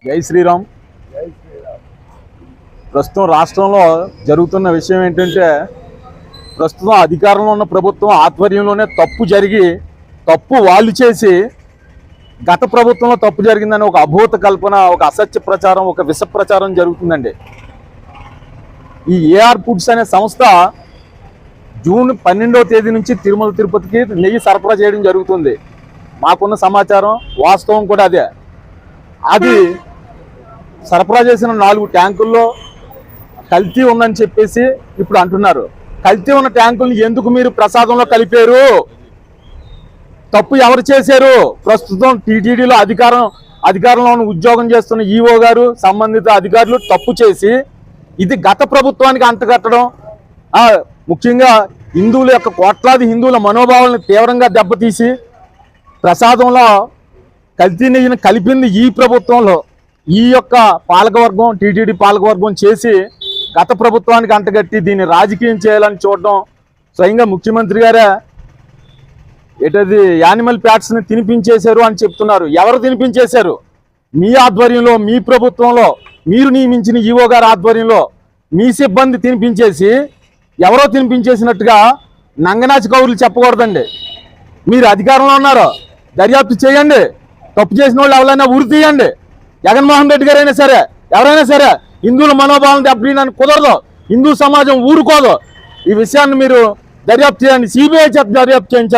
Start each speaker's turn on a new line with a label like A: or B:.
A: జై శ్రీరామ్. ప్రస్తుతం రాష్ట్రంలో జరుగుతున్న విషయం ఏంటంటే, ప్రస్తుతం అధికారంలో ఉన్న ప్రభుత్వం ఆధ్వర్యంలోనే తప్పు జరిగి, తప్పు వాళ్ళు చేసి, గత ప్రభుత్వంలో తప్పు జరిగిందని ఒక అభూత కల్పన, ఒక అసత్య ప్రచారం, ఒక విష ప్రచారం జరుగుతుందండి. ఈ ఏఆర్ ఫుడ్స్ అనే సంస్థ జూన్ 12వ తేదీ నుంచి తిరుమల తిరుపతికి నెయ్యి సరఫరా చేయడం జరుగుతుంది. మాకున్న సమాచారం వాస్తవం కూడా అదే. అది సరఫరా చేసిన 4 ట్యాంకుల్లో కల్తీ ఉందని చెప్పేసి ఇప్పుడు అంటున్నారు. కల్తీ ఉన్న ట్యాంకుల్ని ఎందుకు మీరు ప్రసాదంలో కలిపారు? తప్పు ఎవరు చేశారు? ప్రస్తుతం టీటీడీలో అధికారంలో ఉద్యోగం చేస్తున్న ఈఓ గారు, సంబంధిత అధికారులు తప్పు చేసి ఇది గత ప్రభుత్వానికి అంటగట్టడం, ముఖ్యంగా హిందువుల యొక్క కోట్లాది హిందువుల మనోభావాలను తీవ్రంగా దెబ్బతీసి ప్రసాదంలో కల్తీ నెయ్యిని కలిపింది ఈ ప్రభుత్వంలో. ఈ యొక్క పాలకవర్గం, టీటీడీ పాలకవర్గం చేసి గత ప్రభుత్వానికి అంటగట్టి దీన్ని రాజకీయం చేయాలని చూడడం, స్వయంగా ముఖ్యమంత్రి గారే ఏటది యానిమల్ ప్యాట్స్ని తినిపించేశారు అని చెప్తున్నారు. ఎవరు తినిపించేశారు? మీ ఆధ్వర్యంలో, మీ ప్రభుత్వంలో, మీరు నియమించిన ఈఓ గారి ఆధ్వర్యంలో మీ సిబ్బంది తినిపించేసి, ఎవరో తినిపించేసినట్టుగా నంగనాచి కౌరులు చెప్పకూడదండి. మీరు అధికారంలో ఉన్నారు, దర్యాప్తు చేయండి. తప్పు చేసిన వాళ్ళు ఎవరైనా ఉరి తీయండి. జగన్మోహన్ రెడ్డి గారైనా సరే, ఎవరైనా సరే హిందువుల మనోభావాలను దెబ్బతీయడానికి కుదరదు. హిందూ సమాజం ఊరుకోదు. ఈ విషయాన్ని మీరు దర్యాప్తు చేయండి. సిబిఐ చేత దర్యాప్తు చేయించాలి.